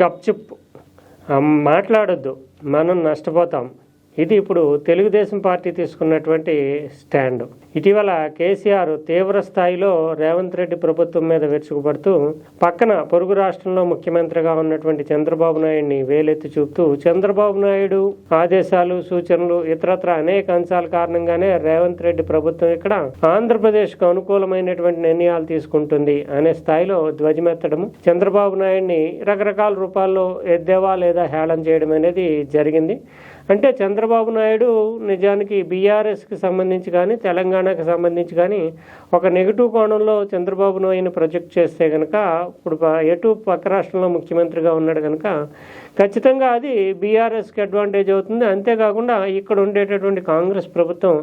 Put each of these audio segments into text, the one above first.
గప్చుప్ మాట్లాడొద్దు, మనం నష్టపోతాం. ఇది ఇప్పుడు తెలుగుదేశం పార్టీ తీసుకున్నటువంటి స్టాండ్. ఇటీవల కేసీఆర్ తీవ్ర స్థాయిలో రేవంత్ రెడ్డి ప్రభుత్వం మీద విరుచుకుపడుతూ పక్కన పొరుగు రాష్ట్రంలో ముఖ్యమంత్రిగా ఉన్నటువంటి చంద్రబాబు నాయుడిని వేలెత్తి చూపుతూ చంద్రబాబు నాయుడు ఆదేశాలు, సూచనలు, ఇతరత్ర అనేక అంశాల కారణంగానే రేవంత్ రెడ్డి ప్రభుత్వం ఇక్కడ ఆంధ్రప్రదేశ్కు అనుకూలమైనటువంటి నిర్ణయాలు తీసుకుంటుంది అనే స్థాయిలో ధ్వజమెత్తడము, చంద్రబాబు నాయుడిని రకరకాల రూపాల్లో ఎద్దేవా లేదా హేళన చేయడం అనేది జరిగింది. అంటే చంద్రబాబు నాయుడు నిజానికి బీఆర్ఎస్కి సంబంధించి కానీ తెలంగాణకి సంబంధించి కానీ ఒక నెగిటివ్ కోణంలో చంద్రబాబు నాయుడిని ప్రొజెక్ట్ చేస్తే కనుక ఇప్పుడు ఎటు పక్క రాష్ట్రంలో ముఖ్యమంత్రిగా ఉన్నాడు కనుక ఖచ్చితంగా అది బీఆర్ఎస్కి అడ్వాంటేజ్ అవుతుంది. అంతేకాకుండా ఇక్కడ ఉండేటటువంటి కాంగ్రెస్ ప్రభుత్వం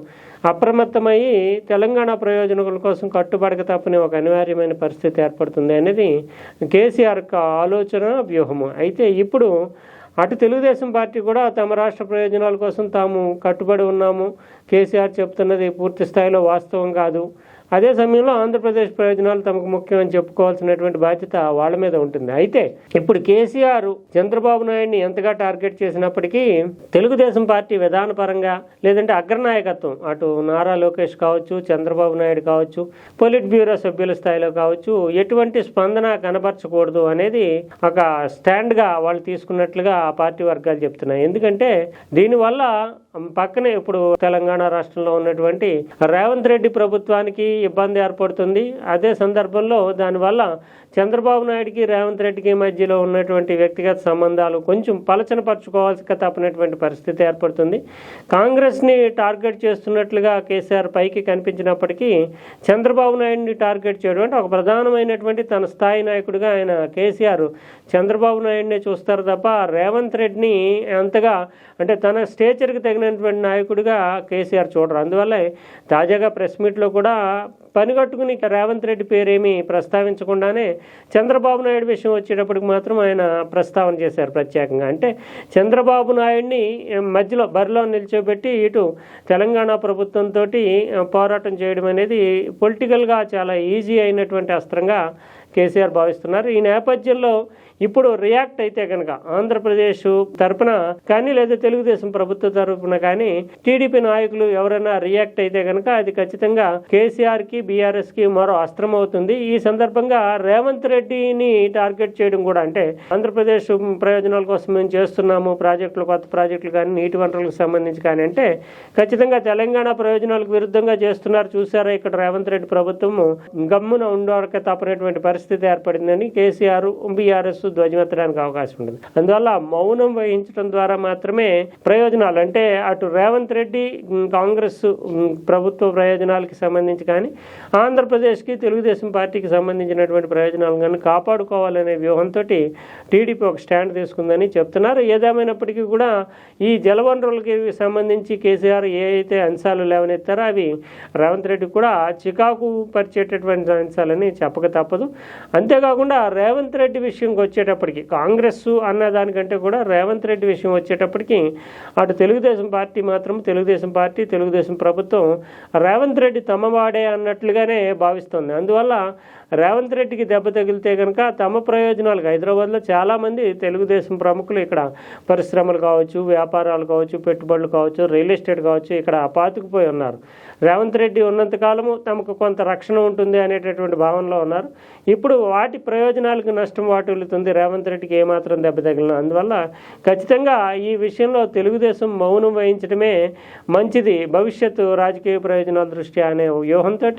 అప్రమత్తమయ్యి తెలంగాణ ప్రయోజనాల కోసం కట్టుబడక తప్పని ఒక అనివార్యమైన పరిస్థితి ఏర్పడుతుంది అనేది కేసీఆర్ ఆలోచన వ్యూహము. అయితే ఇప్పుడు అటు తెలుగుదేశం పార్టీ కూడా తమ రాష్ట్ర ప్రయోజనాల కోసం తాము కట్టుబడి ఉన్నాము, కేసీఆర్ చెప్తున్నది పూర్తి స్థాయిలో వాస్తవం కాదు, అదే సమయంలో ఆంధ్రప్రదేశ్ ప్రయోజనాలు తమకు ముఖ్యమని చెప్పుకోవాల్సినటువంటి బాధ్యత వాళ్ళ మీద ఉంటుంది. అయితే ఇప్పుడు కేసీఆర్ చంద్రబాబు నాయుడిని ఎంతగా టార్గెట్ చేసినప్పటికీ తెలుగుదేశం పార్టీ విధానపరంగా లేదంటే అగ్రనాయకత్వం అటు నారా లోకేష్ కావచ్చు, చంద్రబాబు నాయుడు కావచ్చు, పొలిట్ బ్యూరో సభ్యుల స్థాయిలో కావచ్చు ఎటువంటి స్పందన కనబరచకూడదు అనేది ఒక స్టాండ్గా వాళ్ళు తీసుకున్నట్లుగా ఆ పార్టీ వర్గాలు చెప్తున్నాయి. ఎందుకంటే దీనివల్ల పక్కనే ఇప్పుడు తెలంగాణ రాష్ట్రంలో ఉన్నటువంటి రేవంత్ రెడ్డి ప్రభుత్వానికి ఇబ్బంది ఏర్పడుతుంది. అదే సందర్భంలో దానివల్ల చంద్రబాబు నాయుడికి రేవంత్ రెడ్డికి మధ్యలో ఉన్నటువంటి వ్యక్తిగత సంబంధాలు కొంచెం పలచనపరచుకోవాల్సి తప్పనటువంటి పరిస్థితి ఏర్పడుతుంది. కాంగ్రెస్ని టార్గెట్ చేస్తున్నట్లుగా కేసీఆర్ పైకి కనిపించినప్పటికీ చంద్రబాబు నాయుడిని టార్గెట్ చేయడం అంటే ఒక ప్రధానమైనటువంటి తన స్థాయి నాయకుడిగా ఆయన కేసీఆర్ చంద్రబాబు నాయుడినే చూస్తారు తప్ప రేవంత్ రెడ్డిని అంతగా అంటే తన స్టేచర్కి తగినటువంటి నాయకుడిగా కేసీఆర్ చూడరు. అందువల్లే తాజాగా ప్రెస్ మీట్లో కూడా పనిగట్టుకుని రేవంత్ రెడ్డి పేరేమీ ప్రస్తావించకుండానే చంద్రబాబు నాయుడు విషయం వచ్చేటప్పటికి మాత్రం ఆయన ప్రస్తావన చేశారు ప్రత్యేకంగా. అంటే చంద్రబాబు నాయుడిని మధ్యలో బరిలో నిల్చోబెట్టి ఇటు తెలంగాణ ప్రభుత్వంతో పోరాటం చేయడం అనేది పొలిటికల్గా చాలా ఈజీ అయినటువంటి అస్త్రంగా కేసీఆర్ భావిస్తున్నారు. ఈ నేపథ్యంలో ఇప్పుడు రియాక్ట్ అయితే కనుక ఆంధ్రప్రదేశ్ తరపున కానీ లేదా తెలుగుదేశం ప్రభుత్వ తరపున కానీ టీడీపీ నాయకులు ఎవరైనా రియాక్ట్ అయితే కనుక అది ఖచ్చితంగా కేసీఆర్కి బీఆర్ఎస్కి మరో అస్త్రం అవుతుంది. ఈ సందర్భంగా రేవంత్ రెడ్డిని టార్గెట్ చేయడం కూడా అంటే ఆంధ్రప్రదేశ్ ప్రయోజనాల కోసం మేము చేస్తున్నాము ప్రాజెక్టులు, కొత్త ప్రాజెక్టులు కానీ నీటి వనరులకు సంబంధించి కానీ అంటే ఖచ్చితంగా తెలంగాణ ప్రయోజనాలకు విరుద్ధంగా చేస్తున్నారు. చూసారా ఇక్కడ రేవంత్ రెడ్డి ప్రభుత్వం గమ్మున ఉండక తప్పనటువంటి పరిస్థితి ఏర్పడిందని కేసీఆర్ బీఆర్ఎస్ ధ్వజమెత్తడానికి అవకాశం ఉంటుంది. అందువల్ల మౌనం వహించడం ద్వారా మాత్రమే ప్రయోజనాలు అంటే అటు రేవంత్ రెడ్డి కాంగ్రెస్ ప్రభుత్వ ప్రయోజనాలకి సంబంధించి కానీ ఆంధ్రప్రదేశ్కి తెలుగుదేశం పార్టీకి సంబంధించినటువంటి ప్రయోజనాలు కానీ కాపాడుకోవాలనే వ్యూహంతో టీడీపీ ఒక స్టాండ్ తీసుకుందని చెప్తున్నారు. ఏదేమైనప్పటికీ కూడా ఈ జలవనరులకి సంబంధించి కేసీఆర్ ఏ అయితే అంశాలు లేవనెత్తారో అవి రేవంత్ రెడ్డి కూడా చికాకు పరిచేటటువంటి అంశాలని చెప్పక తప్పదు. అంతేకాకుండా రేవంత్ రెడ్డి విషయంకి వచ్చేటప్పటికి కాంగ్రెస్ అన్న దానికంటే కూడా రేవంత్ రెడ్డి విషయం వచ్చేటప్పటికి అటు తెలుగుదేశం పార్టీ మాత్రం తెలుగుదేశం ప్రభుత్వం రేవంత్ రెడ్డి తమవాడే అన్నట్లుగానే భావిస్తుంది. అందువల్ల రేవంత్ రెడ్డికి దెబ్బ తగిలితే కనుక తమ ప్రయోజనాలకు హైదరాబాద్లో చాలామంది తెలుగుదేశం ప్రముఖులు ఇక్కడ పరిశ్రమలు కావచ్చు, వ్యాపారాలు కావచ్చు, పెట్టుబడులు కావచ్చు, రియల్ ఎస్టేట్ కావచ్చు ఇక్కడ పాతుకుపోయి ఉన్నారు. రేవంత్ రెడ్డి ఉన్నంతకాలము తమకు కొంత రక్షణ ఉంటుంది అనేటటువంటి భావనలో ఉన్నారు. ఇప్పుడు వాటి ప్రయోజనాలకు నష్టం వాటిల్లుతుంది రేవంత్ రెడ్డికి ఏమాత్రం దెబ్బ తగిలిన. అందువల్ల ఖచ్చితంగా ఈ విషయంలో తెలుగుదేశం మౌనం వహించడమే మంచిది భవిష్యత్తు రాజకీయ ప్రయోజనాల దృష్ట్యా అనే వ్యూహంతో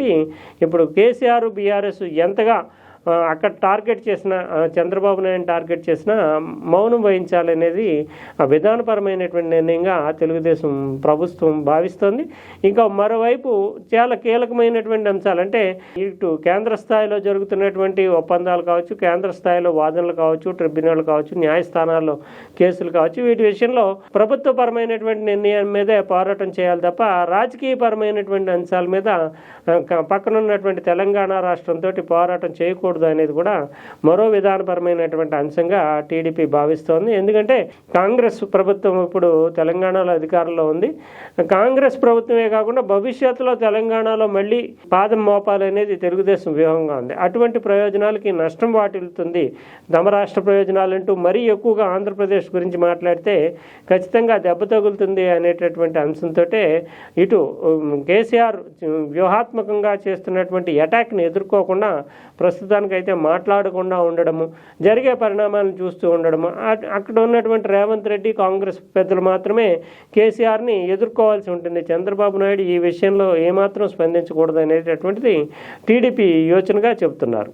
ఇప్పుడు కేసీఆర్ బీఆర్ఎస్ ఎంతగా అక్కడ టార్గెట్ చేసిన చంద్రబాబు నాయుడు టార్గెట్ చేసిన మౌనం వహించాలనేది విధానపరమైనటువంటి నిర్ణయంగా తెలుగుదేశం ప్రభుత్వం భావిస్తోంది. ఇంకా మరోవైపు చాలా కీలకమైనటువంటి అంశాలు అంటే ఇటు కేంద్ర స్థాయిలో జరుగుతున్నటువంటి ఒప్పందాలు కావచ్చు, కేంద్ర స్థాయిలో వాదనలు కావచ్చు, ట్రిబ్యునల్ కావచ్చు, న్యాయస్థానాల్లో కేసులు కావచ్చు, వీటి విషయంలో ప్రభుత్వపరమైనటువంటి నిర్ణయం మీదే పోరాటం చేయాలి తప్ప రాజకీయపరమైనటువంటి అంశాల మీద పక్కనున్నటువంటి తెలంగాణ రాష్ట్రంతో పోరాటం చేయకూడదు చేయకూడదు అనేది కూడా మరో విధానపరమైనటువంటి అంశంగా టీడీపీ భావిస్తోంది. ఎందుకంటే కాంగ్రెస్ ప్రభుత్వం ఇప్పుడు తెలంగాణలో అధికారంలో ఉంది. కాంగ్రెస్ ప్రభుత్వమే కాకుండా భవిష్యత్తులో తెలంగాణలో మళ్ళీ పాదం మోపాలనేది తెలుగుదేశం వ్యూహంగా ఉంది. అటువంటి ప్రయోజనాలకి నష్టం వాటిల్లుతుంది. తమ రాష్ట్ర ప్రయోజనాలంటూ మరీ ఎక్కువగా ఆంధ్రప్రదేశ్ గురించి మాట్లాడితే ఖచ్చితంగా దెబ్బ తగులుతుంది అనేటటువంటి అంశంతో ఇటు కేసీఆర్ వ్యూహాత్మకంగా చేస్తున్నటువంటి అటాక్ని ఎదుర్కోకుండా ప్రస్తుతానికైతే మాట్లాడకుండా ఉండడము, జరిగే పరిణామాలను చూస్తూ ఉండడము, అక్కడ ఉన్నటువంటి రేవంత్ రెడ్డి కాంగ్రెస్ పెద్దలు మాత్రమే కేసీఆర్ని ఎదుర్కోవాల్సి ఉంటుంది. చంద్రబాబు నాయుడు ఈ విషయంలో ఏమాత్రం స్పందించకూడదు అనేటటువంటిది టీడీపీ యోచనగా చెబుతున్నారు.